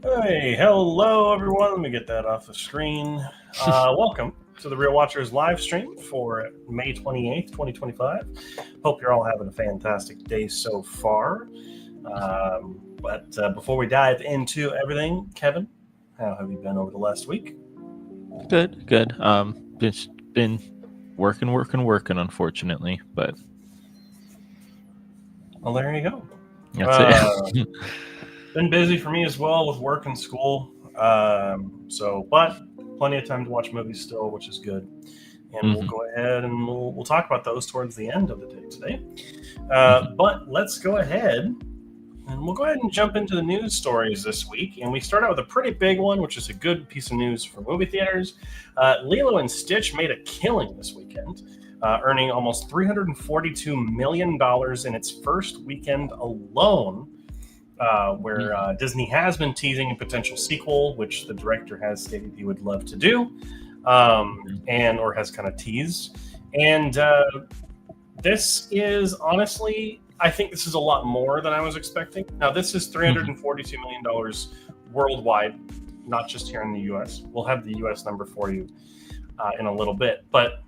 Hey, hello everyone. Let me get that off the screen. Welcome to the Real Watchers live stream for May 28th, 2025. Hope you're all having a fantastic day so far. But before we dive into everything, Kevin, how have you been over the last week? Good. Just been working, unfortunately, but Well, there you go. that's Uh, it. been busy for me as well with work and school. But plenty of time to watch movies still, which is good. And we'll Mhm. go ahead and we'll talk about those towards the end of the day today. Mhm. But let's go ahead and we'll go ahead and jump into the news stories this week. And we start out with a pretty big one, which is a good piece of news for movie theaters. Lilo and Stitch made a killing this weekend, earning almost $342 million in its first weekend alone. Where Mhm. Disney has been teasing a potential sequel, which the director has stated he would love to do, and or has kind of teased. And this is honestly, I think this is a lot more than I was expecting. Now, this is Mhm. $342 million worldwide, not just here in the U.S. We'll have the U.S. number for you in a little bit, but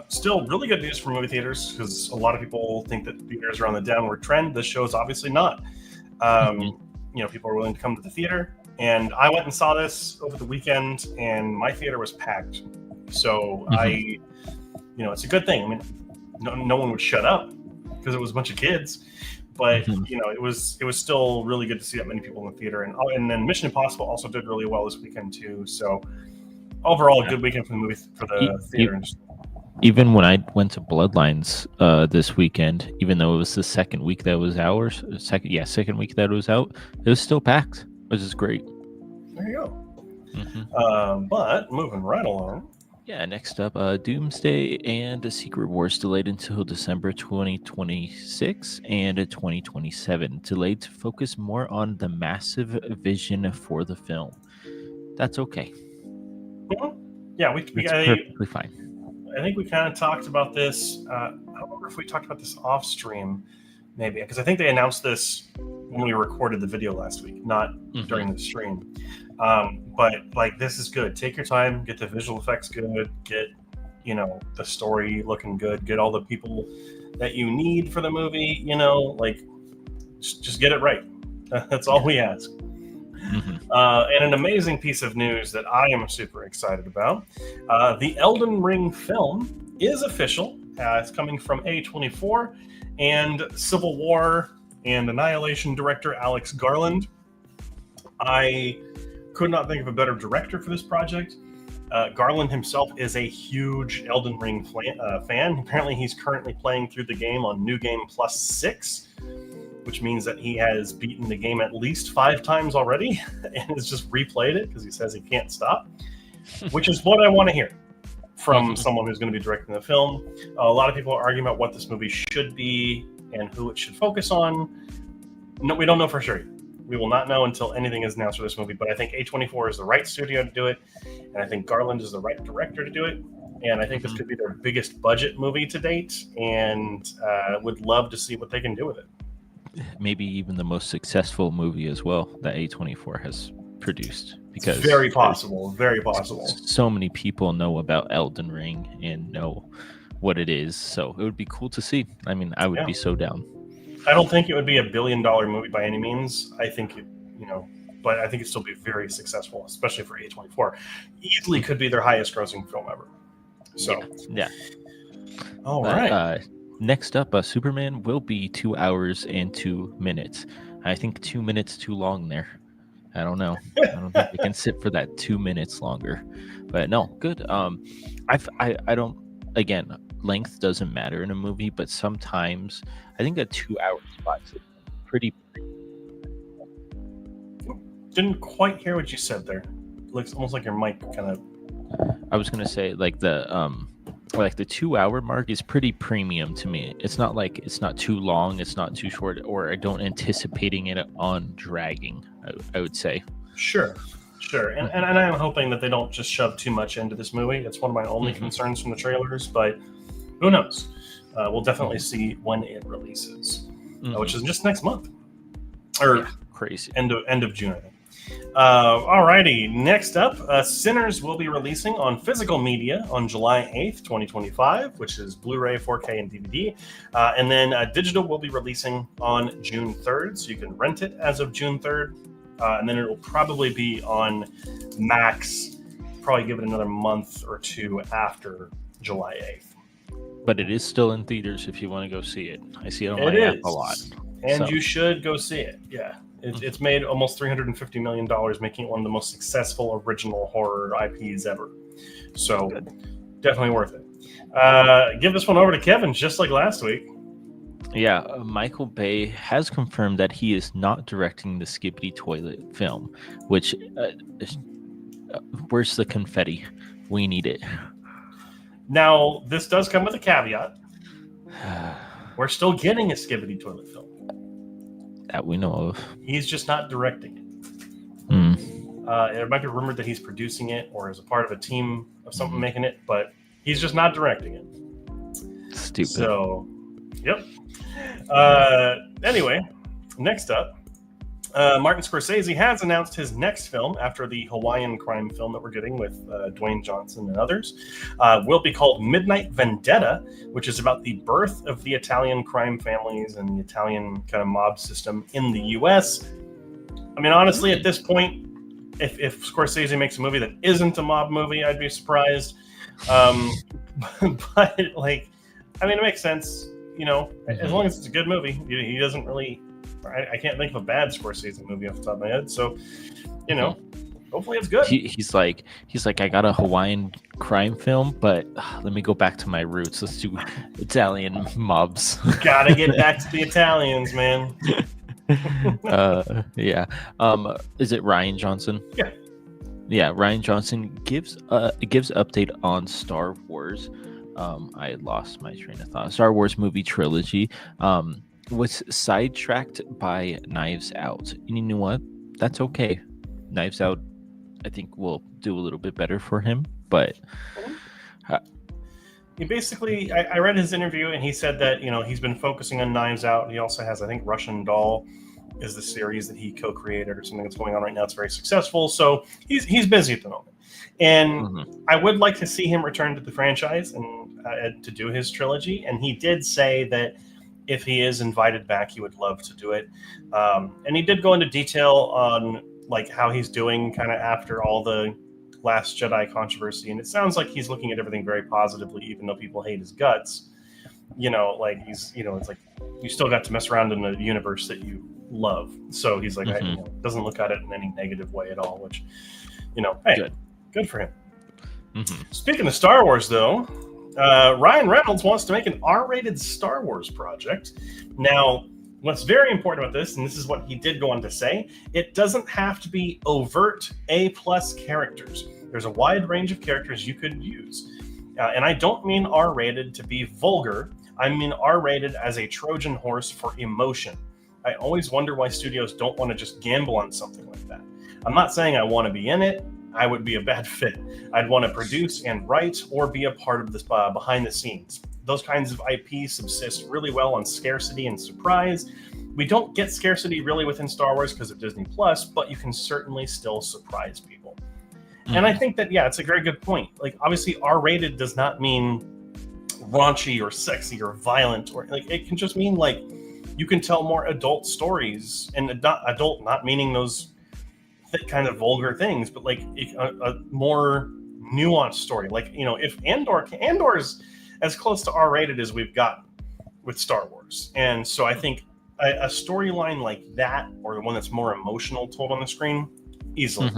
still really good news for movie theaters because a lot of people think that theaters are on the downward trend. This show is obviously not. Mhm. People are willing to come to the theater, and I went and saw this over the weekend, and my theater was packed. So Mhm. it's a good thing. I mean, no one would shut up because it was a bunch of kids, but Mhm. it was still really good to see that many people in the theater, and then Mission Impossible also did really well this weekend too. So overall, a Yeah. good weekend for the movie for E- the e- theater industry. Even when I went to Bloodlines this weekend, even though it was the second week that was ours, second week that it was out, it was still packed, which is great. There you go. Mhm. But moving right along. Yeah, next up, Doomsday and the Secret Wars delayed until December 2026 and 2027, delayed to focus more on the massive vision for the film. That's okay. Mhm. Yeah, That's perfectly fine. I think we kind of talked about this. I don't remember if we talked about this off stream, maybe, because I think they announced this when we recorded the video last week, not Hmm. during the stream. But like, this is good. Take your time, get the visual effects good, get the story looking good, get all the people that you need for the movie. Like just get it right. That's all Yeah. we ask. Hmm. And an amazing piece of news that I am super excited about. The Elden Ring film is official. It's coming from A24 and Civil War and Annihilation director Alex Garland. I could not think of a better director for this project. Garland himself is a huge Elden Ring fan. Apparently, he's currently playing through the game on New Game Plus 6, which means that he has beaten the game at least 5 times already and has just replayed it because he says he can't stop, which is what I want to hear from Hmm. someone who's going to be directing the film. A lot of people are arguing about what this movie should be and who it should focus on. No, we don't know for sure. We will not know until anything is announced for this movie, but I think A24 is the right studio to do it, and I think Garland is the right director to do it. And I think this Hmm. could be their biggest budget movie to date, and would love to see what they can do with it. Maybe even the most successful movie as well that A24 has produced, It's because very possible, very possible. so many people know about Elden Ring and know what it is. So it would be cool to see. I mean, I would Yeah, be so down. I don't think it would be $1 billion movie by any means. I think but I think it'd still be very successful, especially for A24. Easily could be their highest grossing film ever. Yeah, So, yeah. all But right. next up, Superman will be 2 hours and 2 minutes. I think 2 minutes too long there. I don't know. I don't think they can sit for that 2 minutes longer. But no, good. I don't. Again, length doesn't matter in a movie, but sometimes I think a 2 hour spot is pretty. Didn't quite hear what you said there. It looks almost like your mic kind of. I was gonna say like the 2 hour mark is pretty premium to me. It's not like it's not too long, it's not too short, or I don't anticipating it on dragging. I would say. Sure, sure. And I'm hoping that they don't just shove too much into this movie. It's one of my only Hmm. concerns from the trailers, but who knows? We'll definitely Hmm. see when it releases, Hmm. which is just next month or Yeah, crazy. end of June, I think. Alrighty, next up, Sinners will be releasing on physical media on July 8th, 2025, which is Blu-ray, 4K, and DVD. And then digital will be releasing on June 3rd, so you can rent it as of June 3rd. And then it will probably be on Max, probably give it another month or two after July 8th. But it is still in theaters if you want to go see it. I see it on my app a lot. And you should go see it. Yeah. It's made almost $350 million, making it one of the most successful original horror IPs ever. So definitely worth it. Give this one over to Kevin, just like last week. Yeah, Michael Bay has confirmed that he is not directing the Skibbity Toilet film, which, where's the confetti? We need it. Now, this does come with a caveat. We're still getting a Skibbity Toilet film. That we know of. He's just not directing it. It might be rumored that he's producing it or is a part of a team of something making it, but he's just not directing it. Stupid. So, yep. Anyway, next up, Martin Scorsese has announced his next film after the Hawaiian crime film that we're getting with Dwayne Johnson and others. Will be called Midnight Vendetta, which is about the birth of the Italian crime families and the Italian kind of mob system in the U.S. I mean, honestly, at this point, if Scorsese makes a movie that isn't a mob movie, I'd be surprised. But, like, I mean, it makes sense, you know, as long as it's a good movie. He doesn't really... I can't think of a bad Scorsese movie off the top of my head. So, you know, hopefully it's good. He's like, I got a Hawaiian crime film, but let me go back to my roots. Let's do Italian mobs. Gotta get back to the Italians, man. Yeah. Is it Ryan Johnson? Yeah. Yeah, Ryan Johnson gives update on Star Wars. I lost my train of thought. Star Wars movie trilogy. Was sidetracked by Knives Out. And you know what? That's okay. Knives Out, I think, will do a little bit better for him. But he basically, I read his interview, and he said that, you know, he's been focusing on Knives Out. He also has, I think, Russian Doll is the series that he co-created or something that's going on right now. It's very successful. So he's busy at the moment. And I would like to see him return to the franchise and to do his trilogy. And he did say that if he is invited back, he would love to do it. And he did go into detail on like how he's doing kind of after all the Last Jedi controversy. And it sounds like he's looking at everything very positively, even though people hate his guts. You know, like he's, you know, it's like you still got to mess around in a universe that you love. So he's like, doesn't look at it in any negative way at all, which, you know, hey, good for him. Speaking of Star Wars, though, Ryan Reynolds wants to make an R-rated Star Wars project. Now, what's very important about this, and this is what he did go on to say, it doesn't have to be overt A+ characters. There's a wide range of characters you could use. And I don't mean R-rated to be vulgar. I mean R-rated as a Trojan horse for emotion. I always wonder why studios don't want to just gamble on something like that. I'm not saying I want to be in it. I would be a bad fit. I'd want to produce and write or be a part of this behind the scenes. Those kinds of IP subsist really well on scarcity and surprise. We don't get scarcity really within Star Wars because of Disney Plus, but you can certainly still surprise people. And I think that, yeah, it's a very good point. Like, obviously, R-rated does not mean raunchy or sexy or violent, or like it can just mean like you can tell more adult stories, and adult not meaning those kind of vulgar things, but like a more nuanced story. Like, you know, if Andor's as close to R-rated as we've gotten with Star Wars, and so I think a storyline like that, or the one that's more emotional told on the screen, easily.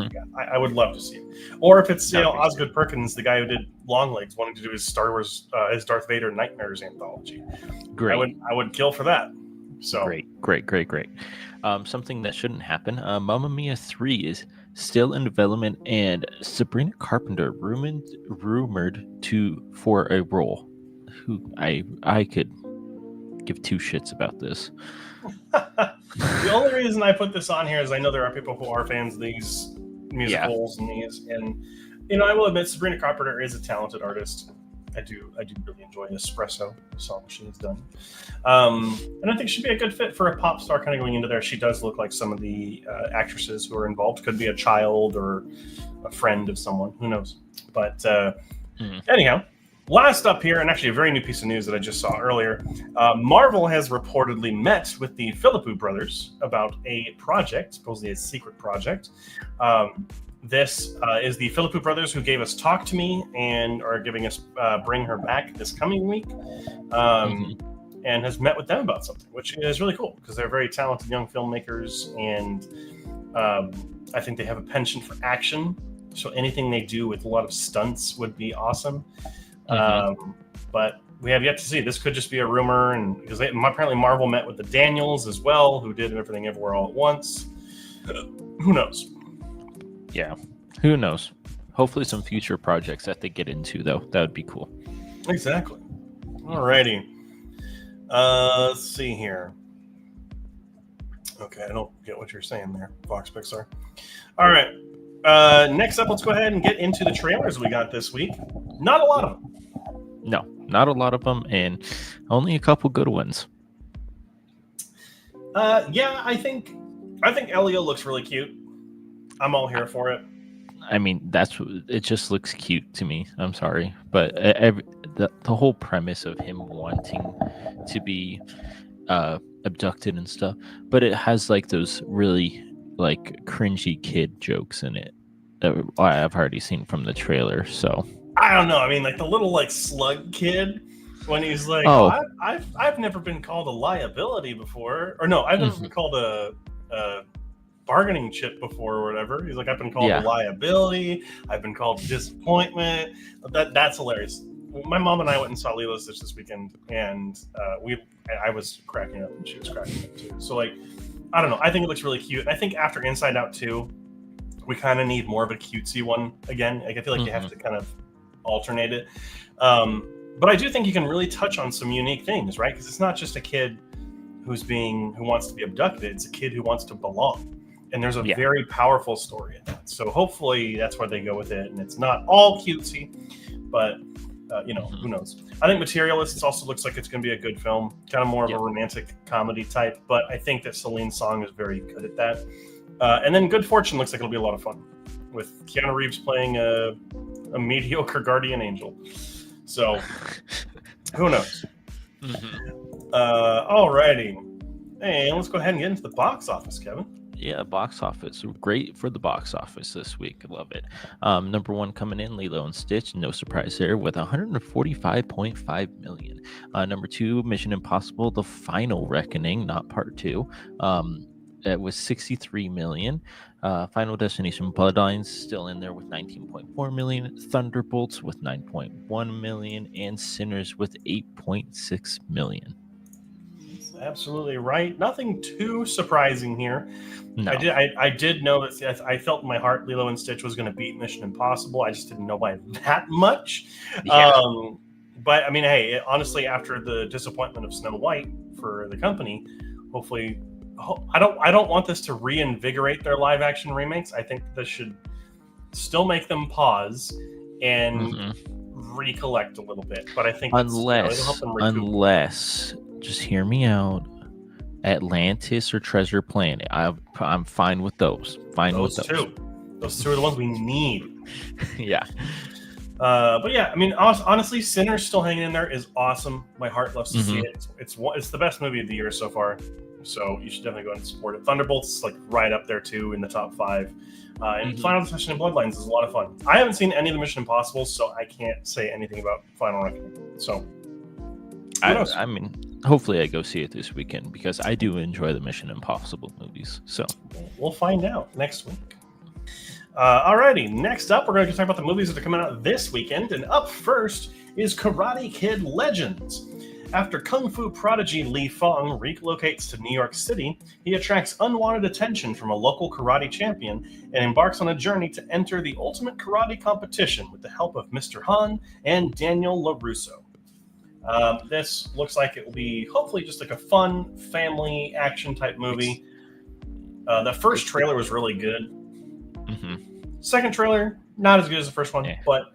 I would love to see it. Or if it's, you know, Osgood Perkins, the guy who did Longlegs, wanting to do his Star Wars, his Darth Vader Nightmares anthology. Great. I would kill for that. So Great. Something that shouldn't happen. Mamma Mia 3 is still in development, and Sabrina Carpenter rumored for a role. Who I could give two shits about this. The only reason I put this on here is I know there are people who are fans of these musicals and these, and you know, I will admit Sabrina Carpenter is a talented artist. I do really enjoy Espresso, the song she has done. And I think she'd be a good fit for a pop star kind of going into there. She does look like some of the actresses who are involved. Could be a child or a friend of someone. Who knows? But anyhow, last up here, and actually a very new piece of news that I just saw earlier, Marvel has reportedly met with the Philippou brothers about a project, supposedly a secret project. This is the Philippou brothers who gave us Talk to Me and are giving us Bring Her Back this coming week, and has met with them about something, which is really cool because they're very talented young filmmakers, and I think they have a penchant for action. So anything they do with a lot of stunts would be awesome. But we have yet to see. This could just be a rumor, and because apparently Marvel met with the Daniels as well, who did Everything Everywhere All at Once. Who knows? Yeah, who knows? Hopefully some future projects that they get into, though. That would be cool. Exactly. Alrighty. Let's see here. Okay, I don't get what you're saying there, Fox Pixar. All right. Next up, let's go ahead and get into the trailers we got this week. Not a lot of them. No, not a lot of them, and only a couple good ones. Yeah, I think Elio looks really cute. I'm all here for it. I mean, it just looks cute to me. I'm sorry, but the whole premise of him wanting to be abducted and stuff, but it has like those really like cringy kid jokes in it that I've already seen from the trailer. So I don't know. I mean, like the little like slug kid when he's like, I've never been called a liability before, or no, I've never been called a bargaining chip before or whatever. He's like, I've been called a liability. I've been called a disappointment. That's hilarious. My mom and I went and saw Lilo Stitch this weekend, and I was cracking up, and she was cracking up too. So like, I don't know. I think it looks really cute. I think after Inside Out 2, we kind of need more of a cutesy one again. Like I feel like you have to kind of alternate it. But I do think you can really touch on some unique things, right? Because it's not just a kid who wants to be abducted. It's a kid who wants to belong. And there's a very powerful story in that. So hopefully that's where they go with it. And it's not all cutesy, but who knows? I think Materialists also looks like it's going to be a good film, kind of more of a romantic comedy type. But I think that Celine Song is very good at that. And then Good Fortune looks like it'll be a lot of fun with Keanu Reeves playing a mediocre guardian angel. So who knows? Alrighty. Hey, let's go ahead and get into the box office, Kevin. Yeah, box office. Great for the box office this week. I love it. Number one coming in, Lilo and Stitch. No surprise there with 145.5 million. Number two, Mission Impossible: The Final Reckoning, not part two. It was 63 million. Final Destination Bloodlines still in there with 19.4 million. Thunderbolts with 9.1 million. And Sinners with 8.6 million. Absolutely right. Nothing too surprising here. No. I did know that I felt in my heart Lilo and Stitch was going to beat Mission Impossible. I just didn't know by that much. Yeah. But I mean, hey, honestly, after the disappointment of Snow White for the company, hopefully, I don't want this to reinvigorate their live action remakes. I think this should still make them pause and recollect a little bit. But I think it'll help them recoup. Unless. Just hear me out. Atlantis or Treasure Planet. I'm fine with those. Those two. Those two are the ones we need. Yeah. But yeah, I mean, honestly, Sinners still hanging in there is awesome. My heart loves to see it. It's the best movie of the year so far. So you should definitely go and support it. Thunderbolts is like right up there too in the top 5. And Final Destination Bloodlines is a lot of fun. I haven't seen any of the Mission Impossible, so I can't say anything about Final Reckoning. So I mean, hopefully I go see it this weekend because I do enjoy the Mission Impossible movies. So we'll find out next week. Alrighty, next up, we're going to talk about the movies that are coming out this weekend. And up first is Karate Kid Legends. After Kung Fu prodigy Li Feng relocates to New York City, he attracts unwanted attention from a local karate champion and embarks on a journey to enter the ultimate karate competition with the help of Mr. Han and Daniel LaRusso. This looks like it will be hopefully just like a fun family action type movie. The first trailer was really good. Second trailer, not as good as the first one, but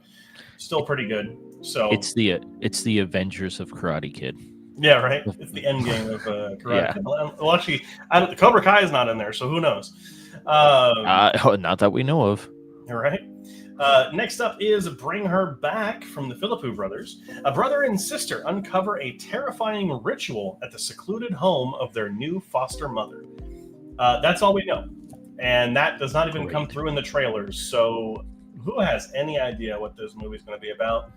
still pretty good. So It's the Avengers of Karate Kid. yeah, right. It's the end game of Karate Yeah. Kid. Well, actually, the Cobra Kai is not in there, so who knows? Not that we know of. All right. Next up is Bring Her Back from the Philippou brothers. A brother and sister uncover a terrifying ritual at the secluded home of their new foster mother. That's all we know. And that does not even come through in the trailers. So who has any idea what this movie is going to be about?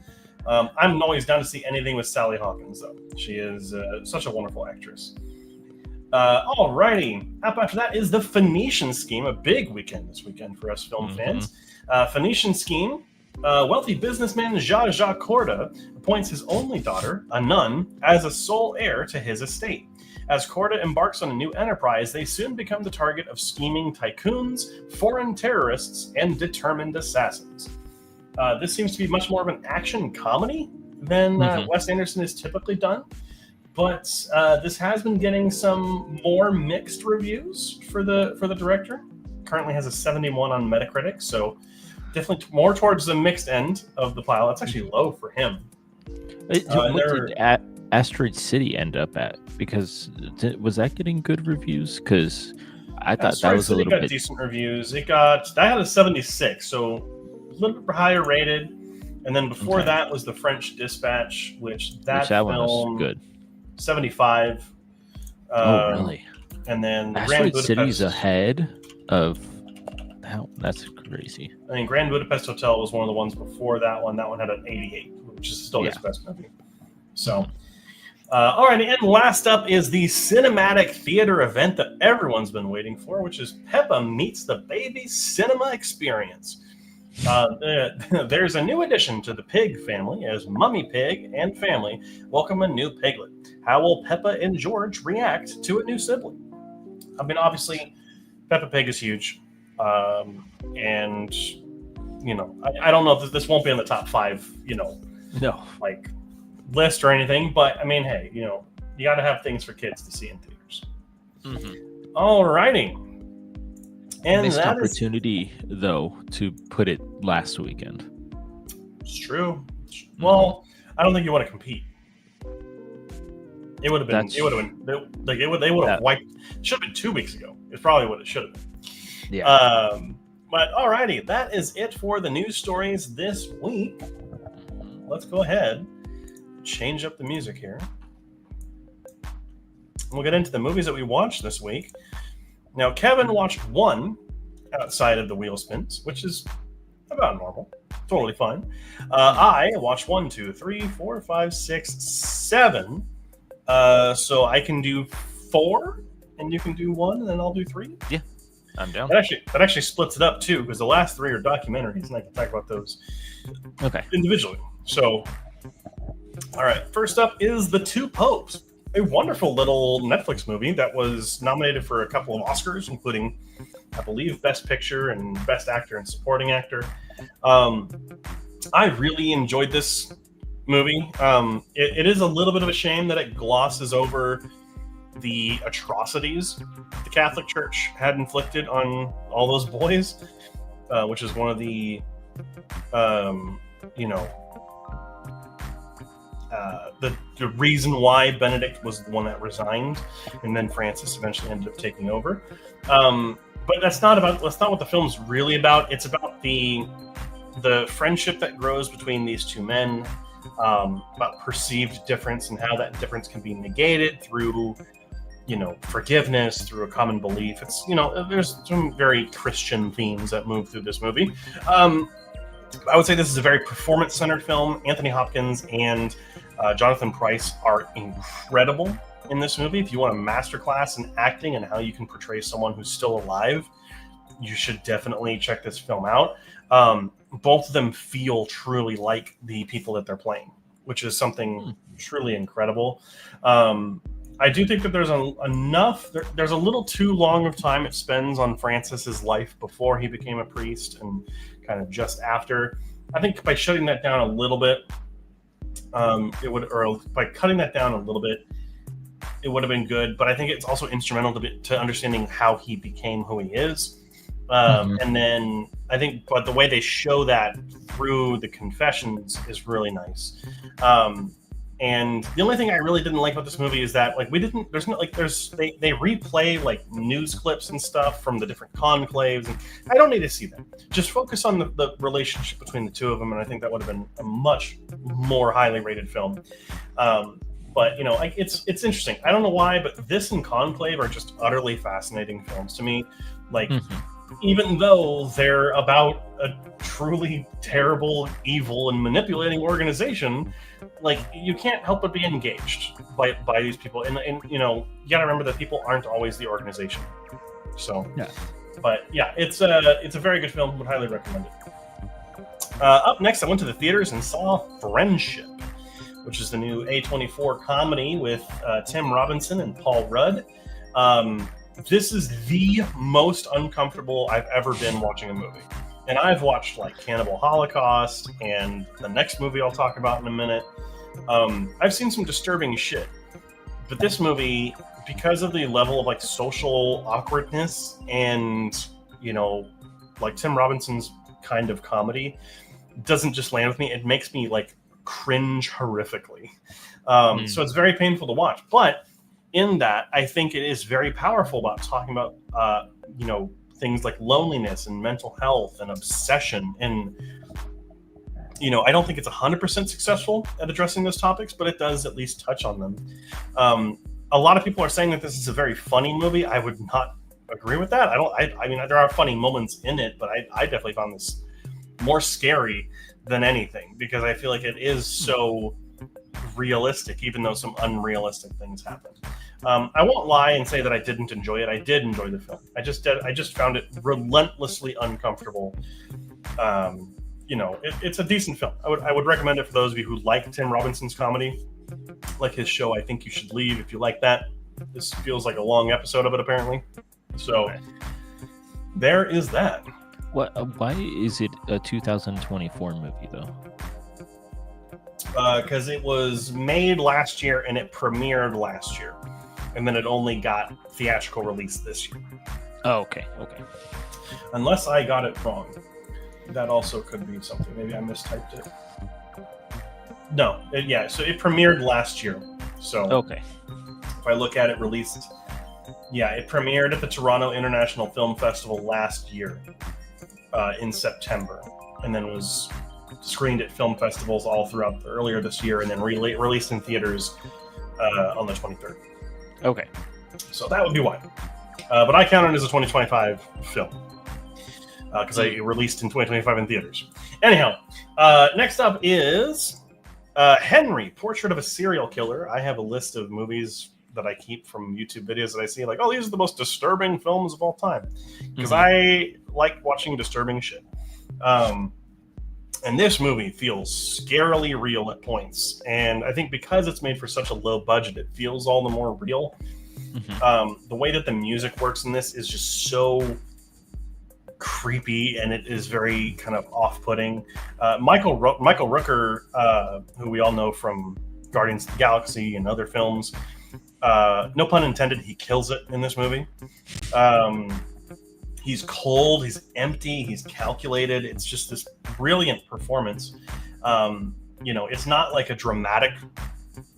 I'm always down to see anything with Sally Hawkins, though. She is such a wonderful actress. Alrighty. Up after that is The Phoenician Scheme, a big weekend this weekend for us film fans. Phoenician Scheme, wealthy businessman Jacques Corda appoints his only daughter, a nun, as a sole heir to his estate. As Corda embarks on a new enterprise, they soon become the target of scheming tycoons, foreign terrorists, and determined assassins. This seems to be much more of an action comedy than Wes Anderson has typically done. But this has been getting some more mixed reviews for the director. Currently has a 71 on Metacritic, so definitely more towards the mixed end of the pile. That's actually low for him. What did Asteroid City end up at? Because was that getting good reviews? Because I thought that was a little bit decent reviews. That had a 76, so a little bit higher rated. And then before that was The French Dispatch, which film one was good. 75. Oh, really? And then Asteroid City's ahead of that. That's crazy. I mean, Grand Budapest Hotel was one of the ones before that one. That one had an 88, which is still his best movie. So, all right. And last up is the cinematic theater event that everyone's been waiting for, which is Peppa Meets the Baby Cinema Experience. There's a new addition to the Pig family as Mummy Pig and family welcome a new piglet. How will Peppa and George react to a new sibling? I mean, obviously, Peppa Pig is huge. And, I don't know if this won't be in the top 5, list or anything. But, I mean, hey, you got to have things for kids to see in theaters. All righty. And missed opportunity, though, to put it last weekend. It's true. Well, I don't think you want to compete. It would have been. It would have been. They would have wiped. It should have been 2 weeks ago. It's probably what it should have been. Yeah. But alrighty, that is it for the news stories this week. Let's go ahead, change up the music here. We'll get into the movies that we watched this week. Now, Kevin watched one outside of the wheel spins, which is about normal. Totally fine. I watched 1, 2, 3, 4, 5, 6, 7. So I can do 4, and you can do 1, and then I'll do 3. Yeah, I'm down. That actually splits it up, too, because the last 3 are documentaries, and I can talk about those individually. So, all right. First up is The Two Popes. A wonderful little Netflix movie that was nominated for a couple of Oscars, including, I believe, Best Picture and Best Actor and Supporting Actor. I really enjoyed this movie. It is a little bit of a shame that it glosses over the atrocities the Catholic Church had inflicted on all those boys, which is one of the, the reason why Benedict was the one that resigned, and then Francis eventually ended up taking over. But that's not what the film's really about. It's about the friendship that grows between these two men, about perceived difference and how that difference can be negated through, forgiveness, through a common belief. It's, there's some very Christian themes that move through this movie. I would say this is a very performance-centered film. Anthony Hopkins and Jonathan Pryce are incredible in this movie. If you want a masterclass in acting and how you can portray someone who's still alive, you should definitely check this film out. Both of them feel truly like the people that they're playing, which is something truly incredible. I do think that there's there's a little too long of time it spends on Francis's life before he became a priest and kind of just after. I think by shutting that down a little bit, by cutting that down a little bit, it would have been good. But I think it's also instrumental to understanding how he became who he is. And then I think, but the way they show that through the confessions is really nice. And the only thing I really didn't like about this movie is that, like, they replay like news clips and stuff from the different conclaves, and I don't need to see that. Just focus on the relationship between the two of them, and I think that would have been a much more highly rated film. But you know, like, it's interesting. I don't know why, but this and Conclave are just utterly fascinating films to me. Like, even though they're about a truly terrible, evil, and manipulating organization, like, you can't help but be engaged by these people. And you know, you gotta remember that people aren't always the organization. So, yeah. But yeah, it's a very good film. Would highly recommend it. Up next, I went to the theaters and saw Friendship, which is the new A24 comedy with Tim Robinson and Paul Rudd. This is the most uncomfortable I've ever been watching a movie. And I've watched like Cannibal Holocaust and the next movie I'll talk about in a minute. I've seen some disturbing shit. But this movie, because of the level of like social awkwardness and, you know, like Tim Robinson's kind of comedy, doesn't just land with me. It makes me like cringe horrifically. So it's very painful to watch. But in that, I think it is very powerful about talking about, you know, things like loneliness and mental health and obsession. And, you know, I don't think it's 100% successful at addressing those topics, but it does at least touch on them. A lot of people are saying that this is a very funny movie. I would not agree with that. I mean, there are funny moments in it, but I definitely found this more scary than anything, because I feel like it is so realistic, even though some unrealistic things happen. I won't lie and say that I didn't enjoy it. I did enjoy the film. I just found it relentlessly uncomfortable. You know, it's a decent film. I would recommend it for those of you who like Tim Robinson's comedy, like his show I Think You Should Leave. If you like that, this feels like a long episode of it, apparently. So there is that. What? Why is it a 2024 movie though? Because it was made last year and it premiered last year, and then it only got theatrical release this year. Oh, okay. Unless I got it wrong. That also could be something. Maybe I mistyped it. No, so it premiered last year. So okay. If I look at it released, it premiered at the Toronto International Film Festival last year in September, and then was screened at film festivals all throughout earlier this year, and then released in theaters on the 23rd. Okay. So that would be why. But I count it as a 2025 film. Because I released in 2025 in theaters. Anyhow, next up is Henry, Portrait of a Serial Killer. I have a list of movies that I keep from YouTube videos that I see, like, oh, these are the most disturbing films of all time. Because I like watching disturbing shit. And this movie feels scarily real at points. And I think because it's made for such a low budget, it feels all the more real. The way that the music works in this is just so creepy, and it is very kind of off-putting. Michael Rooker, who we all know from Guardians of the Galaxy and other films, no pun intended, he kills it in this movie. He's cold, he's empty, he's calculated. It's just this brilliant performance. You know, it's not like a dramatic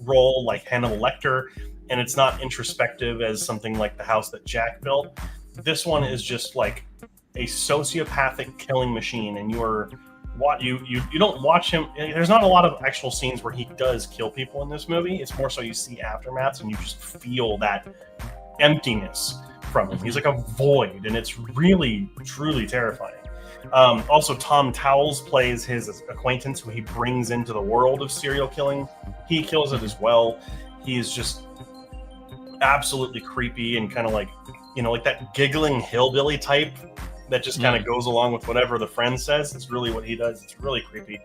role like Hannibal Lecter, and it's not introspective as something like The House That Jack Built. This one is just like a sociopathic killing machine, and you don't watch him. There's not a lot of actual scenes where he does kill people in this movie. It's more so you see aftermaths, and you just feel that emptiness from him. He's like a void, and it's really, truly terrifying. Also, Tom Towles plays his acquaintance, who he brings into the world of serial killing. He kills it as well. He's just absolutely creepy and kind of like, you know, like that giggling hillbilly type that just kind of goes along with whatever the friend says. It's really what he does. It's really creepy.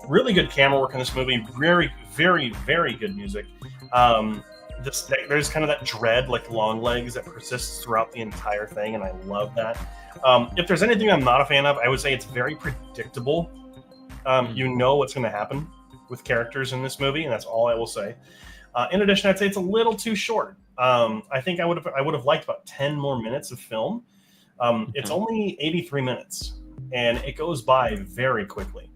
Really good camera work in this movie. Very, very, very good music. There's kind of that dread, like long legs, that persists throughout the entire thing, and I love that. If there's anything I'm not a fan of, I would say it's very predictable. You know what's going to happen with characters in this movie, and that's all I will say. In addition, I'd say it's a little too short. I think I would have liked about 10 more minutes of film. It's only 83 minutes, and it goes by very quickly.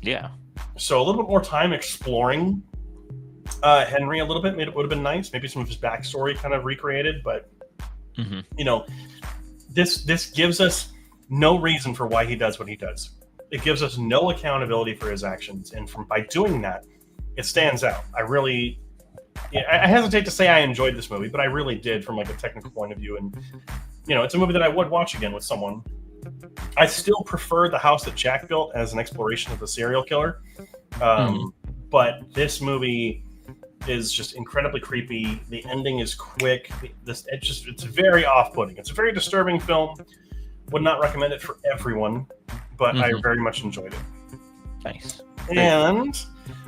Yeah. So a little bit more time exploring Henry a little bit would have been nice. Maybe some of his backstory kind of recreated, but you know, this gives us no reason for why he does what he does. It gives us no accountability for his actions, and by doing that, it stands out. I hesitate to say I enjoyed this movie, but I really did from like a technical point of view. And it's a movie that I would watch again with someone. I still prefer The House That Jack Built as an exploration of the serial killer, but this movie is just incredibly creepy. The ending is quick. It's very off-putting. It's a very disturbing film. Would not recommend it for everyone, but I very much enjoyed it. Nice. And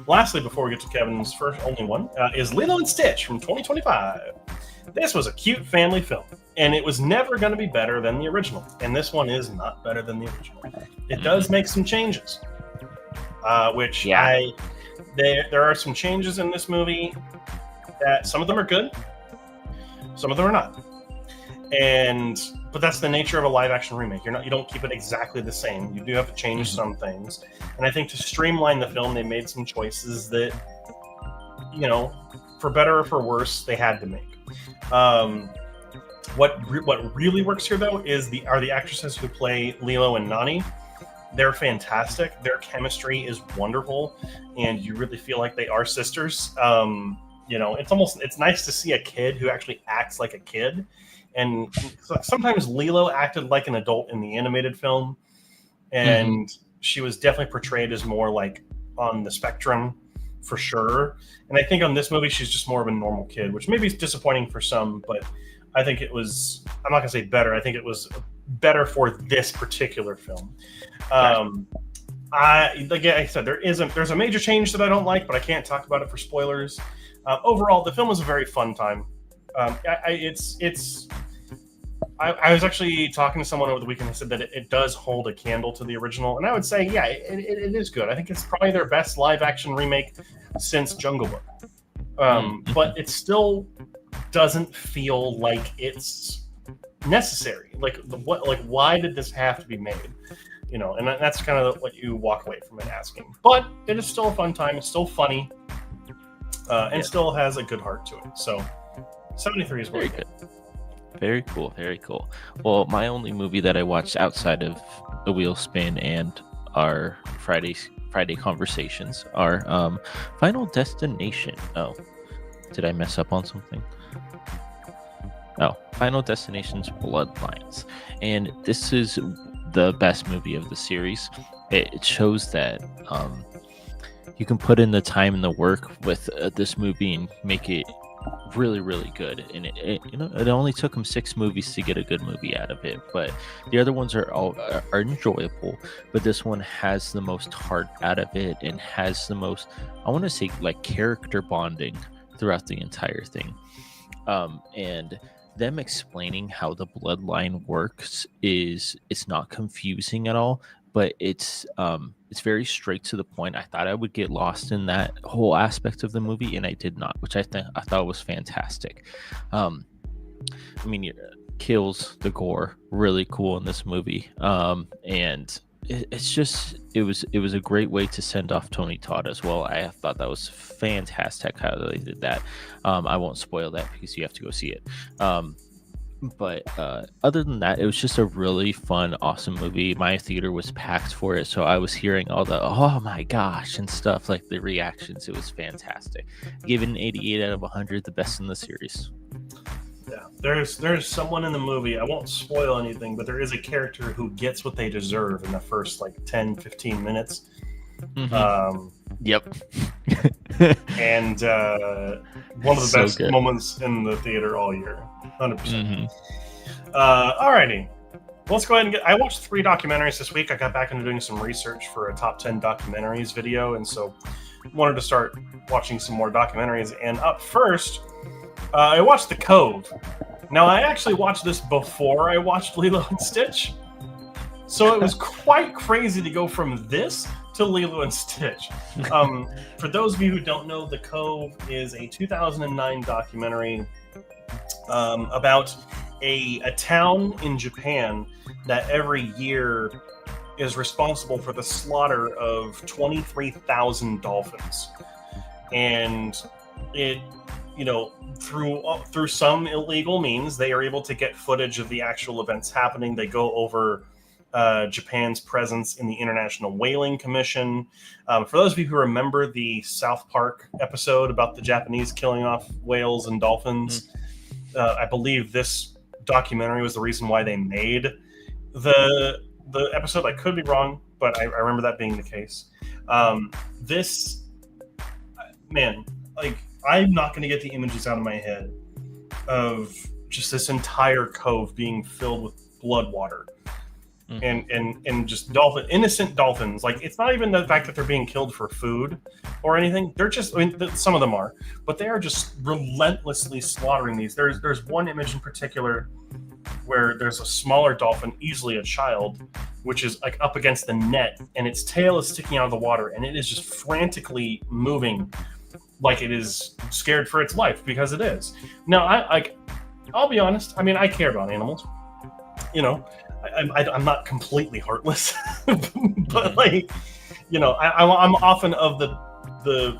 lastly, before we get to Kevin's only one, is Lilo and Stitch from 2025. This was a cute family film, and it was never going to be better than the original. And this one is not better than the original. It does make some changes, there are some changes in this movie that some of them are good, some of them are not. But that's the nature of a live action remake. You don't keep it exactly the same. You do have to change some things. And I think to streamline the film, they made some choices that, for better or for worse, they had to make. What really works here though are the actresses who play Lilo and Nani. They're fantastic. Their chemistry is wonderful, and you really feel like they are sisters. It's nice to see a kid who actually acts like a kid. And sometimes Lilo acted like an adult in the animated film, and she was definitely portrayed as more like on the spectrum for sure. And I think on this movie, she's just more of a normal kid, which maybe is disappointing for some, but I think it was, I'm not gonna say better. I think it was better for this particular film. Like I said, there's a major change that I don't like, but I can't talk about it for spoilers. Overall, the film was a very fun time. I was actually talking to someone over the weekend who said that it does hold a candle to the original, and I would say, yeah, it is good. I think it's probably their best live action remake since Jungle Book. But it still doesn't feel like it's necessary. Why did this have to be made? And that's kind of what you walk away from it asking. But it is still a fun time. It's still funny, and still has a good heart to it. So 73 is very good. Very cool, very cool. Well, my only movie that I watched outside of The Wheel Spin and our Friday conversations are Final Destination. Oh, did I mess up on something? Oh, Final Destination's Bloodlines. And this is the best movie of the series. It shows that you can put in the time and the work with this movie and make it really, really good. And it only took him 6 movies to get a good movie out of it, but the other ones are enjoyable, but this one has the most heart out of it and has the most, I want to say, like, character bonding throughout the entire thing. And them explaining how the bloodline works it's not confusing at all, but it's very straight to the point. I thought I would get lost in that whole aspect of the movie, and I did not, which I thought was fantastic. Kills, the gore, really cool in this movie, and it was a great way to send off Tony Todd as well. I thought that was fantastic how they did that. I won't spoil that because you have to go see it. But other than that, it was just a really fun, awesome movie. My theater was packed for it, so I was hearing all the "oh my gosh" and stuff, like the reactions. It was fantastic. Given 88 out of 100, the best in the series. Yeah, there's someone in the movie, I won't spoil anything, but there is a character who gets what they deserve in the first 10-15 minutes. Yep. And one of the best moments in the theater all year. 100%. Alrighty, let's go ahead and I watched 3 documentaries this week. I got back into doing some research for a top 10 documentaries video, and so wanted to start watching some more documentaries. And up first, I watched The Cove. Now, I actually watched this before I watched Lilo and Stitch, so it was quite crazy to go from this to Lilo and Stitch. For those of you who don't know, The Cove is a 2009 documentary about a town in Japan that every year is responsible for the slaughter of 23,000 dolphins, and it, through some illegal means, they are able to get footage of the actual events happening. They go over Japan's presence in the International Whaling Commission. For those of you who remember the South Park episode about the Japanese killing off whales and dolphins, I believe this documentary was the reason why they made the episode. I could be wrong, but I remember that being the case. This, man, like, I'm not going to get the images out of my head of just this entire cove being filled with blood water. And just innocent dolphins. Like, it's not even the fact that they're being killed for food or anything. They're just, some of them are, but they are just relentlessly slaughtering these. There's one image in particular where there's a smaller dolphin, easily a child, which is like up against the net, and its tail is sticking out of the water, and it is just frantically moving like it is scared for its life, because it is. Now, I'll be honest. I mean, I care about animals. I'm not completely heartless, but I'm often of the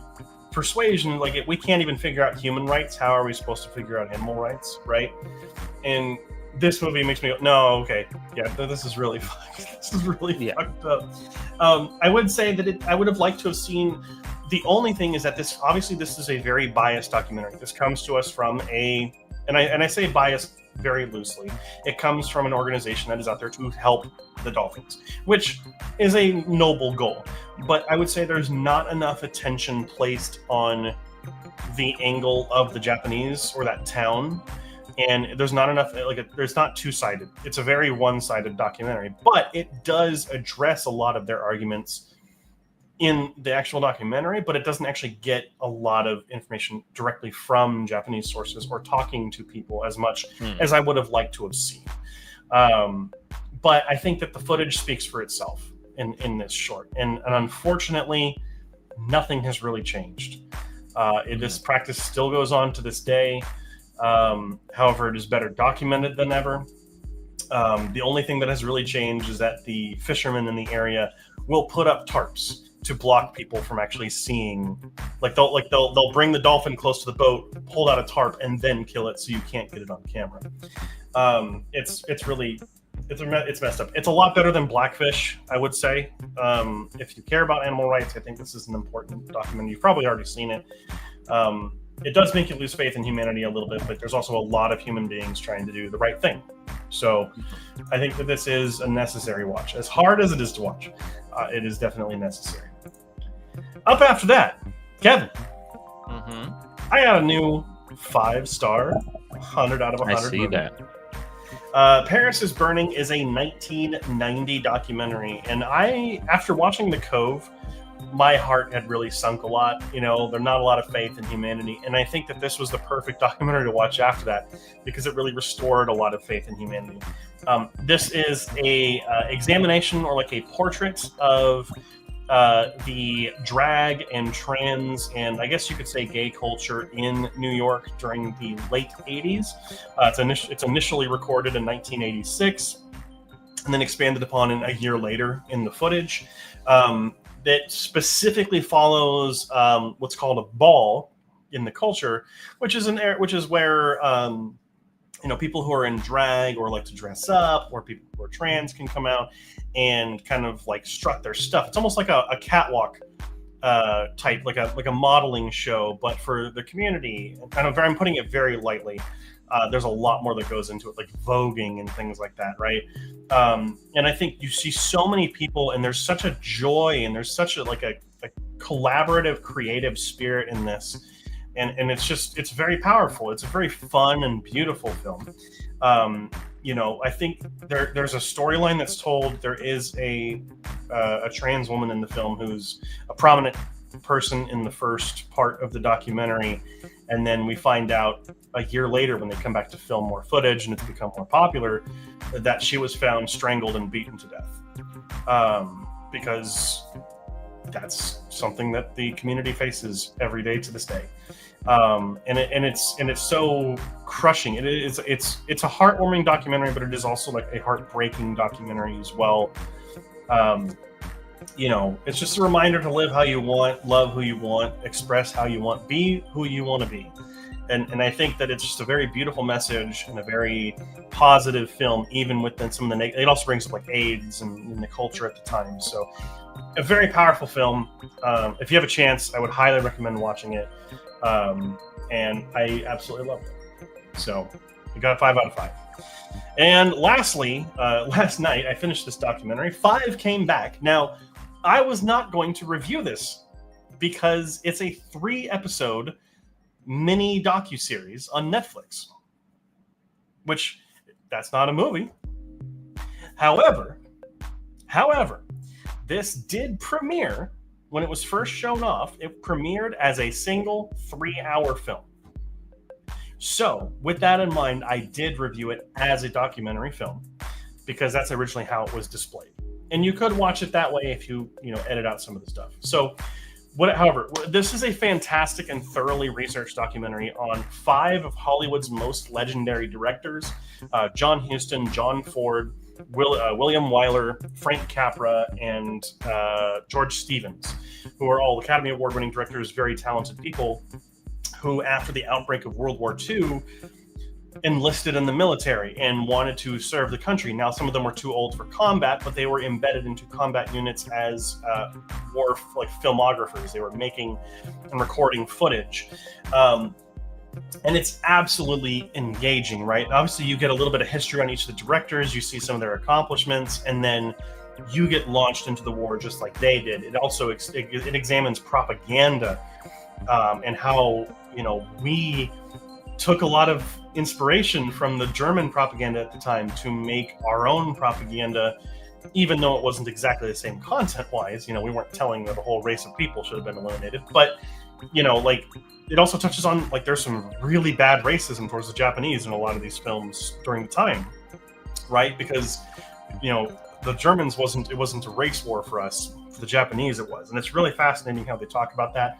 persuasion, like, if we can't even figure out human rights, how are we supposed to figure out animal rights, right? And this movie makes me go, no, okay, yeah, this is really fucked up. I would say that I would have liked to have seen. The only thing is that this is a very biased documentary. This comes to us from and I say biased very loosely. It comes from an organization that is out there to help the dolphins, which is a noble goal. But I would say there's not enough attention placed on the angle of the Japanese or that town, and there's not enough. There's not two-sided. It's a very one-sided documentary, but it does address a lot of their arguments in the actual documentary, but it doesn't actually get a lot of information directly from Japanese sources or talking to people as much as I would have liked to have seen. But I think that the footage speaks for itself in this short. And unfortunately, nothing has really changed. This practice still goes on to this day. However, it is better documented than ever. The only thing that has really changed is that the fishermen in the area will put up tarps to block people from actually seeing. They'll bring the dolphin close to the boat, hold out a tarp, and then kill it so you can't get it on camera. It's messed up. It's a lot better than Blackfish, I would say. If you care about animal rights, I think this is an important documentary. You've probably already seen it. It does make you lose faith in humanity a little bit, but there's also a lot of human beings trying to do the right thing. So I think that this is a necessary watch. As hard as it is to watch, it is definitely necessary. Up after that, Kevin, I got a new 5-star, 100 out of 100 I see movie. that. Paris is Burning is a 1990 documentary, and after watching The Cove, my heart had really sunk a lot. There's not a lot of faith in humanity, and I think that this was the perfect documentary to watch after that, because it really restored a lot of faith in humanity. This is a examination, or like a portrait of the drag and trans, and I guess you could say gay culture in New York during the late 80s. It's initially recorded in 1986, and then expanded upon a year later in the footage. That specifically follows what's called a ball in the culture, which is where people who are in drag or like to dress up, or people who are trans can come out and kind of like strut their stuff. It's almost like a catwalk type, like a modeling show, but for the community. I'm putting it very lightly. There's a lot more that goes into it, like voguing and things like that, right? And I think you see so many people, and there's such a joy, and there's such a collaborative, creative spirit in this, and it's very powerful. It's a very fun and beautiful film. I think there's a storyline that's told. There is a trans woman in the film who's a prominent person in the first part of the documentary, and then we find out a year later, when they come back to film more footage and it's become more popular, that she was found strangled and beaten to death, because that's something that the community faces every day to this day. And it's so crushing. It's a heartwarming documentary, but it is also like a heartbreaking documentary as well. It's just a reminder to live how you want, love who you want, express how you want, be who you want to be. And I think that it's just a very beautiful message and a very positive film, even within some of the it also brings up like AIDS and the culture at the time. So a very powerful film. If you have a chance, I would highly recommend watching it. And I absolutely loved it. So we got a 5 out of 5. And lastly, last night I finished this documentary. 5 came back. Now, I was not going to review this because it's a 3-episode mini docuseries on Netflix, which that's not a movie. However, this did premiere when it was first shown off. It premiered as a single 3-hour film. So, with that in mind, I did review it as a documentary film because that's originally how it was displayed. And you could watch it that way if you edit out some of the stuff. So, however, this is a fantastic and thoroughly researched documentary on 5 of Hollywood's most legendary directors: John Huston, John Ford, William Wyler, Frank Capra, and George Stevens, who are all Academy Award-winning directors, very talented people who, after the outbreak of World War II, enlisted in the military and wanted to serve the country. Now, some of them were too old for combat, but they were embedded into combat units as war filmographers. They were making and recording footage. And it's absolutely engaging, right? Obviously, you get a little bit of history on each of the directors. You see some of their accomplishments, and then you get launched into the war just like they did. It also it examines propaganda and how we took a lot of inspiration from the German propaganda at the time to make our own propaganda, even though it wasn't exactly the same content-wise. We weren't telling that a whole race of people should have been eliminated, but it also touches on there's some really bad racism towards the Japanese in a lot of these films during the time, right? Because the Germans wasn't a race war for us. For the Japanese, it was, and it's really fascinating how they talk about that.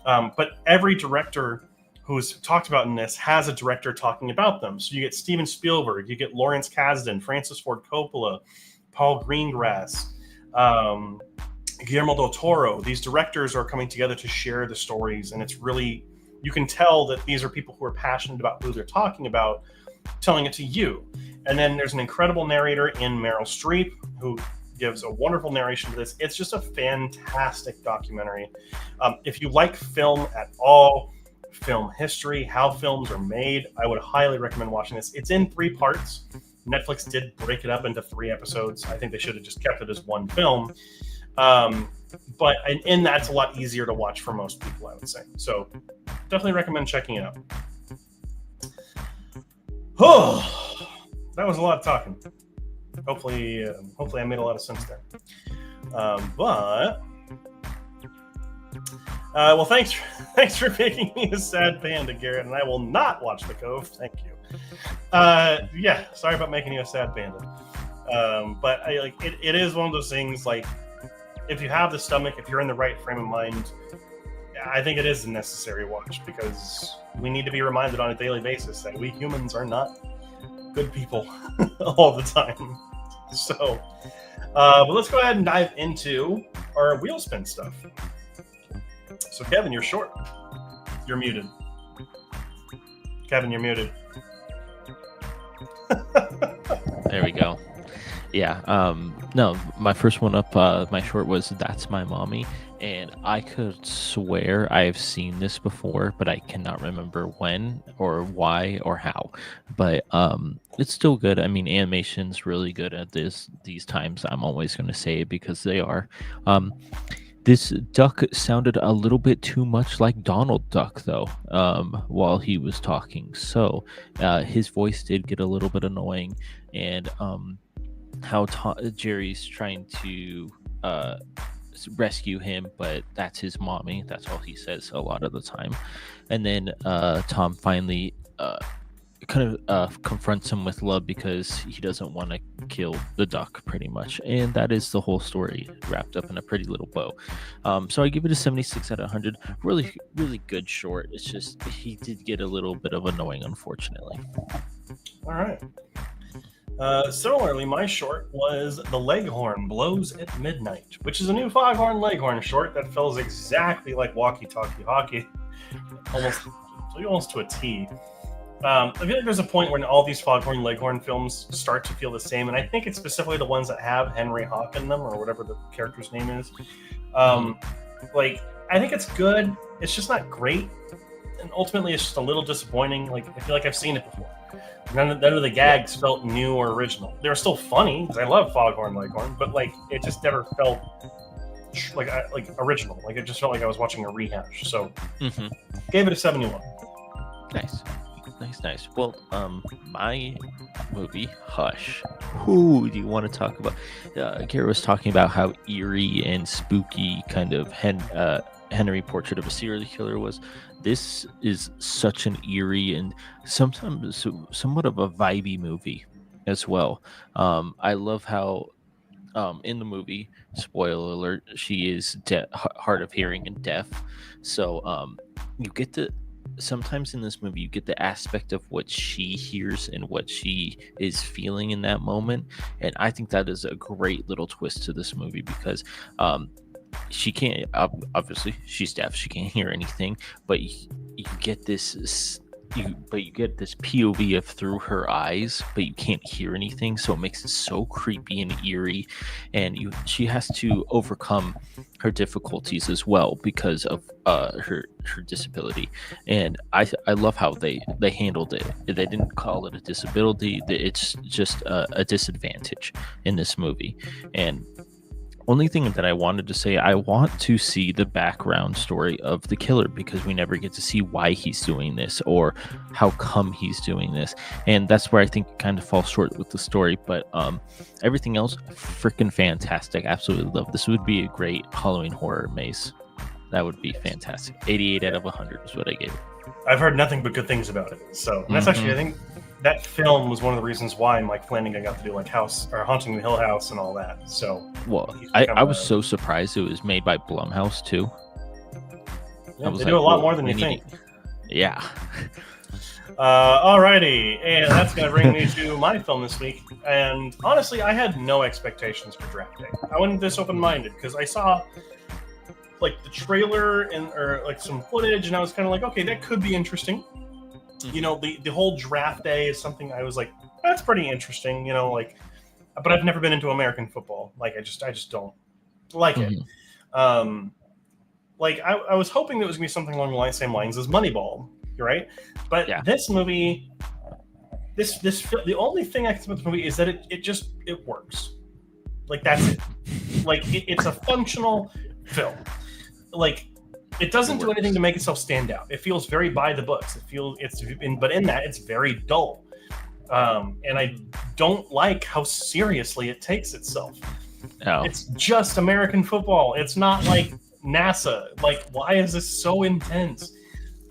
But every director who's talked about in this has a director talking about them. So you get Steven Spielberg, you get Lawrence Kasdan, Francis Ford Coppola, Paul Greengrass, Guillermo del Toro. These directors are coming together to share the stories, and it's really, you can tell that these are people who are passionate about who they're talking about, telling it to you. And then there's an incredible narrator in Meryl Streep who gives a wonderful narration to this. It's just a fantastic documentary. If you like film at all, film history, how films are made, I would highly recommend watching this. It's in 3 parts. Netflix did break it up into 3 episodes. I think they should have just kept it as one film. But that's a lot easier to watch for most people, I would say. So definitely recommend checking it out. Oh, that was a lot of talking. Hopefully I made a lot of sense there. Well, thanks for making me a sad panda, Garrett, and I will not watch The Cove. Thank you. Sorry about making you a sad panda. But it is one of those things, if you have the stomach, if you're in the right frame of mind, I think it is a necessary watch, because we need to be reminded on a daily basis that we humans are not good people all the time. So, but let's go ahead and dive into our wheel spin stuff. So, Kevin, you're short. You're muted. Kevin, you're muted. There we go. Yeah. No, my first one up, my short was That's My Mommy. And I could swear I've seen this before, but I cannot remember when or why or how. But it's still good. I mean, animation's really good at these times. I'm always going to say it because they are. This duck sounded a little bit too much like Donald Duck, though, while he was talking. So his voice did get a little bit annoying. And how Jerry's trying to rescue him, but that's his mommy. That's all he says a lot of the time. And then Tom finally kind of confronts him with love because he doesn't want to kill the duck, pretty much, and that is the whole story wrapped up in a pretty little bow. So I give it a 76 out of 100. Really, really good short. It's just he did get a little bit of annoying, unfortunately. All right. Similarly, my short was The Leghorn Blows at Midnight, which is a new Foghorn Leghorn short that feels exactly like Walkie Talkie Hockey, almost to a T. I feel like there's a point when all these Foghorn Leghorn films start to feel the same, and I think it's specifically the ones that have Henry Hawk in them, or whatever the character's name is. Like, I think it's good. It's just not great, and ultimately, it's just a little disappointing. Like, I feel like I've seen it before. None of the gags felt new or original. They were still funny because I love Foghorn Leghorn, but like it just never felt like original. Like it just felt like I was watching a rehash. So gave it a 71. Nice. Well, my movie Hush. Who do you want to talk about? Kara was talking about how eerie and spooky kind of Henry Portrait of a Serial Killer was. This is such an eerie and sometimes somewhat of a vibey movie as well. I love how in the movie, spoiler alert, she is hard of hearing and deaf. So you get to sometimes in this movie you get the aspect of what she hears and what she is feeling in that moment, and I think that is a great little twist to this movie because she can't, obviously she's deaf, she can't hear anything, but you get this POV of through her eyes, but you can't hear anything, so it makes it so creepy and eerie, and she has to overcome her difficulties as well because of her disability. And I love how they handled it. They didn't call it a disability, it's just a disadvantage in this movie. And only thing that I wanted to say, I want to see the background story of the killer because we never get to see why he's doing this or how come he's doing this. And that's where I think it kind of falls short with the story. But everything else, freaking fantastic. Absolutely love. This would be a great Halloween horror maze. That would be fantastic. 88 out of 100 is what I gave it. I've heard nothing but good things about it. So that's actually, I think that film was one of the reasons why Mike Flanagan got to do like Haunting the Hill House and all that. So I was so surprised it was made by Blumhouse too. Yeah, they do a lot more than you think. Yeah. Alrighty, and that's going to bring me to my film this week. And honestly, I had no expectations for Draft Day. I went this open-minded because I saw like the trailer or like some footage, and I was kind of like, okay, that could be interesting. You know, the whole Draft Day is something I was like, that's pretty interesting. You know, like, but I've never been into American football. Like, I just don't like it. Like, I was hoping that it was going to be something along the same lines as Moneyball, right? But this movie, the only thing I can say about the movie is that it works. Like, that's it. Like, it's a functional film. Like, it doesn't do anything to make itself stand out. It feels very by the books. But in that, it's very dull. And I don't like how seriously it takes itself. Oh. It's just American football. It's not like NASA. Like, why is this so intense?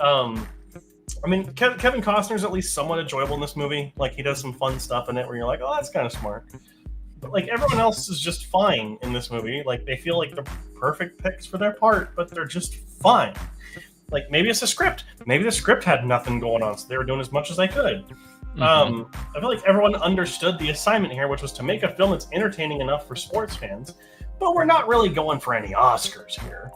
I mean, Kevin Costner's at least somewhat enjoyable in this movie. Like, he does some fun stuff in it where you're like, oh, that's kind of smart. But like everyone else is just fine in this movie. Like, they feel like they're perfect picks for their part, but they're just fine. Like, maybe it's a script. Maybe the script had nothing going on, so they were doing as much as they could. I feel like everyone understood the assignment here, which was to make a film that's entertaining enough for sports fans, but we're not really going for any Oscars here.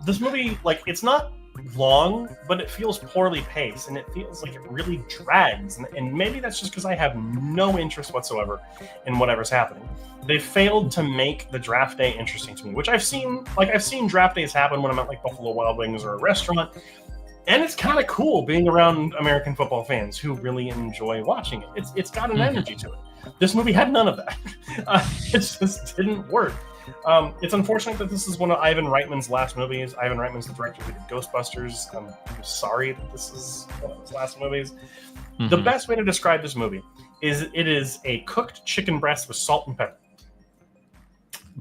This movie, like, it's not long, but it feels poorly paced, and it feels like it really drags. And maybe that's just because I have no interest whatsoever in whatever's happening. They failed to make the Draft Day interesting to me, which I've seen Draft Days happen when I'm at like Buffalo Wild Wings or a restaurant. And it's kind of cool being around American football fans who really enjoy watching it. It's got an energy to it. This movie had none of that. It just didn't work. It's unfortunate that this is one of Ivan Reitman's last movies. Ivan Reitman's the director who did Ghostbusters. I'm sorry that this is one of his last movies. The best way to describe this movie is it is a cooked chicken breast with salt and pepper.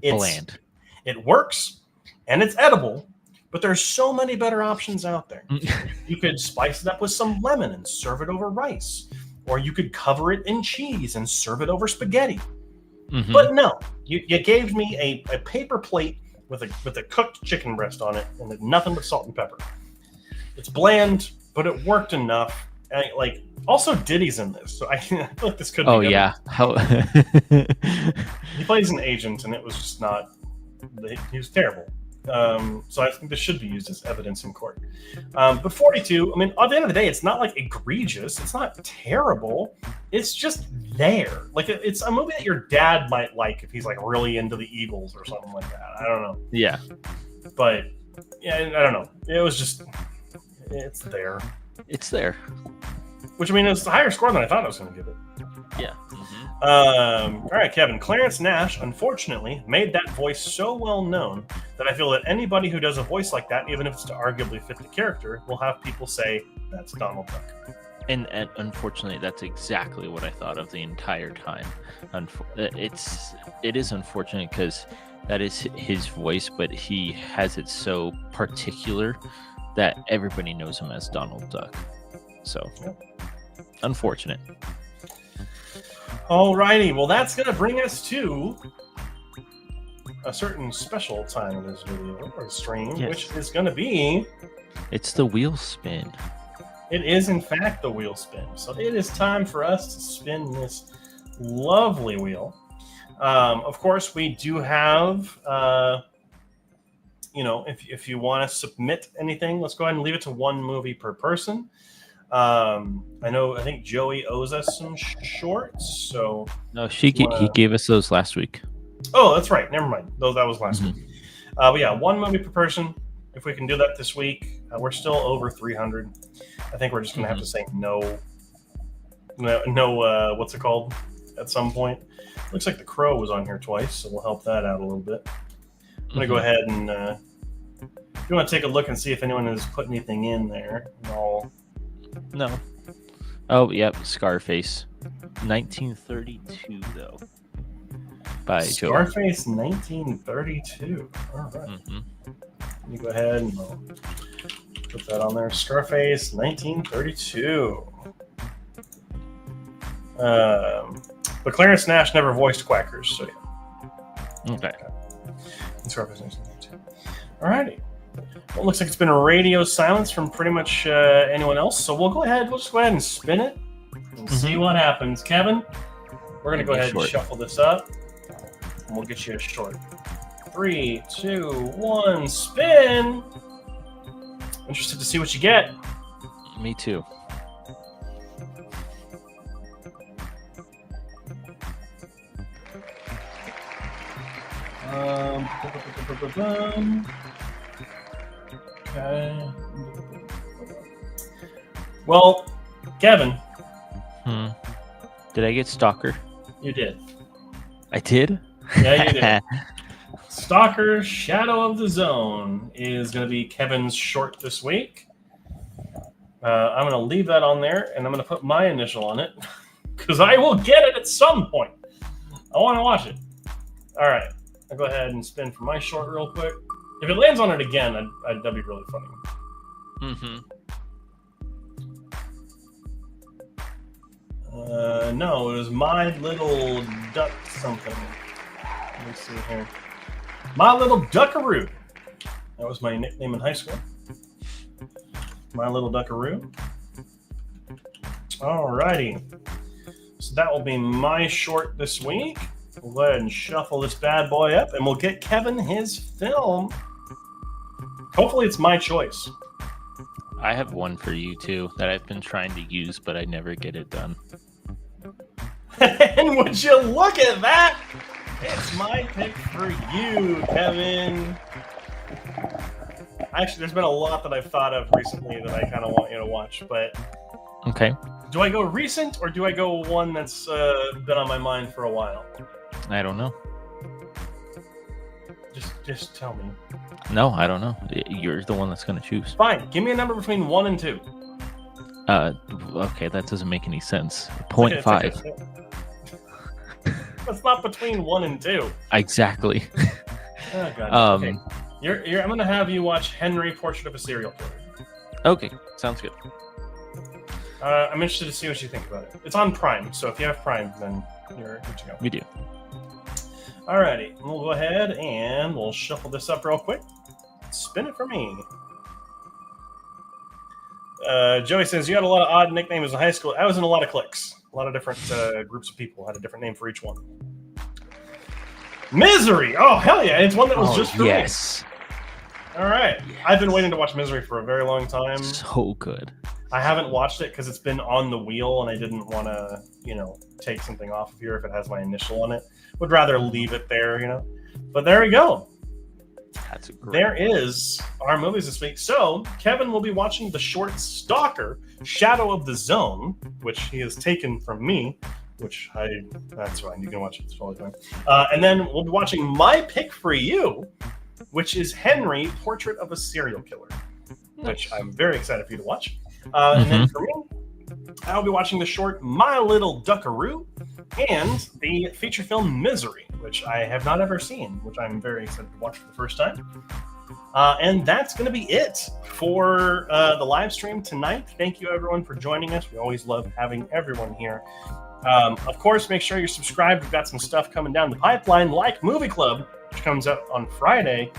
It's bland. It works, and it's edible, But there's so many better options out there. You could spice it up with some lemon and serve it over rice. Or you could cover it in cheese and serve it over spaghetti. Mhm. But no, you gave me a paper plate with a cooked chicken breast on it and nothing but salt and pepper. It's bland, but it worked enough. And, like, also Diddy's in this, so I feel like this could be good. Yeah. How? He plays an agent, and it was just not. He was terrible. So I think this should be used as evidence in court. But 42, I mean, at the end of the day, it's not like egregious. It's not terrible. It's just there. Like, it's a movie that your dad might like if he's like really into the Eagles or something like that. I don't know. Yeah. But yeah, I don't know. It was just, it's there. It's there. Which, I mean, it's a higher score than I thought I was going to give it. Yeah. All right, Kevin. Clarence Nash, unfortunately, made that voice so well known that I feel that anybody who does a voice like that, even if it's to arguably fit the character, will have people say, that's Donald Duck. And unfortunately, that's exactly what I thought of the entire time. It is unfortunate because that is his voice, but he has it so particular that everybody knows him as Donald Duck. So, unfortunate. Alrighty, well, that's going to bring us to a certain special time of this video or stream, Yes. which is going to be... It's the wheel spin. It is, in fact, the wheel spin. So it is time for us to spin this lovely wheel. Of course, we do have... if you want to submit anything, let's go ahead and leave it to one movie per person. I think Joey owes us some shorts, so No, he gave us those last week. Oh, that's right. Never mind. That was last week. But yeah, one movie per person. If we can do that this week, we're still over 300. I think we're just gonna have to say no. What's it called? At some point, looks like The Crow was on here twice, so we'll help that out a little bit. I'm gonna go ahead and if you want to take a look and see if anyone has put anything in there. No. Oh, yep. Scarface. 1932, though. By Joe. Scarface 1932. All right. Let me go ahead and put that on there. Scarface 1932. But Clarence Nash never voiced Quackers, so yeah. Okay. Scarface 1932. All righty. Well, it looks like it's been radio silence from pretty much anyone else, so we'll just go ahead and spin it and see what happens. Kevin, we're going to go ahead and shuffle this up, and we'll get you a short. 3, 2, 1, spin! Interested to see what you get. Me too. Okay. Well, Kevin. Did I get Stalker? You did. I did? Yeah, you did. Stalker Shadow of the Zone is going to be Kevin's short this week. I'm going to leave that on there, and I'm going to put my initial on it because I will get it at some point. I want to watch it. All right. I'll go ahead and spin for my short real quick. If it lands on it again, that'd be really funny. No, it was My Little Duck something. Let me see here. My Little Duckaroo. That was my nickname in high school. My Little Duckaroo. Alrighty. So that will be my short this week. We'll go ahead and shuffle this bad boy up, and we'll get Kevin his film. Hopefully it's my choice. I have one for you, too, that I've been trying to use, but I never get it done. And would you look at that? It's my pick for you, Kevin. Actually, there's been a lot that I've thought of recently that I kind of want you to watch, but... Okay. Do I go recent, or do I go one that's been on my mind for a while? I don't know. Just tell me. No, I don't know. You're the one that's going to choose. Fine. Give me a number between 1 and 2. Okay, that doesn't make any sense. 0.5. That's not between 1 and 2. Exactly. Oh, God. Okay. I'm going to have you watch Henry, Portrait of a Serial Killer. Okay, sounds good. I'm interested to see what you think about it. It's on Prime, so if you have Prime, then you're good to go. We do. Alrighty, we'll go ahead and we'll shuffle this up real quick. Spin it for me. Joey says, you had a lot of odd nicknames in high school. I was in a lot of cliques. A lot of different groups of people had a different name for each one. Misery! Oh, hell yeah. It's one that was just for me. Yes. All right. Yes. I've been waiting to watch Misery for a very long time. So good. I haven't watched it because it's been on the wheel, and I didn't want to, take something off of here if it has my initial on it. Would rather leave it there, But there we go. That's a great There is our movies this week. So Kevin will be watching the short Stalker, Shadow of the Zone, which he has taken from me, that's fine. You can watch it. It's totally fine. And then we'll be watching my pick for you, which is Henry, Portrait of a Serial Killer, which I'm very excited for you to watch. And then for me, I'll be watching the short My Little Duckaroo and the feature film Misery, which I have not ever seen, which I'm very excited to watch for the first time. And that's going to be it for the live stream tonight. Thank you, everyone, for joining us. We always love having everyone here. Of course, make sure you're subscribed. We've got some stuff coming down the pipeline, like Movie Club, which comes out on Friday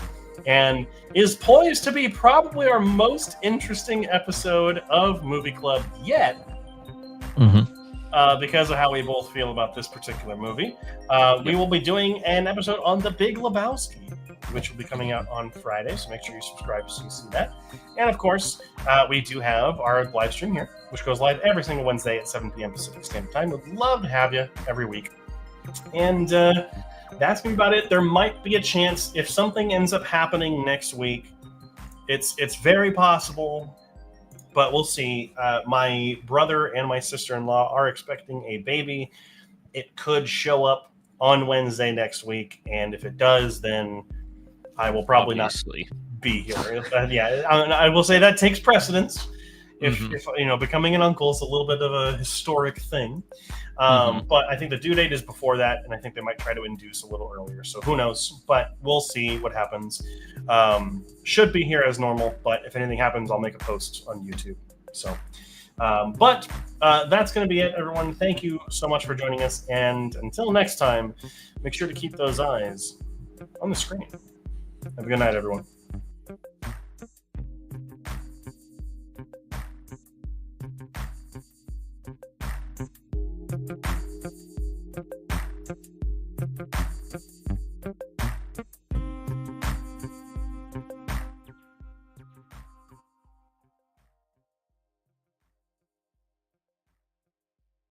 and is poised to be probably our most interesting episode of Movie Club yet. Because of how we both feel about this particular movie. We will be doing an episode on The Big Lebowski, which will be coming out on Friday, so make sure you subscribe so you see that. And of course, we do have our live stream here, which goes live every single Wednesday at 7 p.m. Pacific Standard Time. We'd love to have you every week. And that's going to be about it. There might be a chance, if something ends up happening next week, it's very possible, but we'll see. My brother and my sister-in-law are expecting a baby. It could show up on Wednesday next week, and if it does, then I will probably not be here. I will say that takes precedence. If becoming an uncle is a little bit of a historic thing. But I think the due date is before that, and I think they might try to induce a little earlier. So who knows? But we'll see what happens. Should be here as normal, but if anything happens, I'll make a post on YouTube. So, but that's going to be it, everyone. Thank you so much for joining us, and until next time, make sure to keep those eyes on the screen. Have a good night, everyone.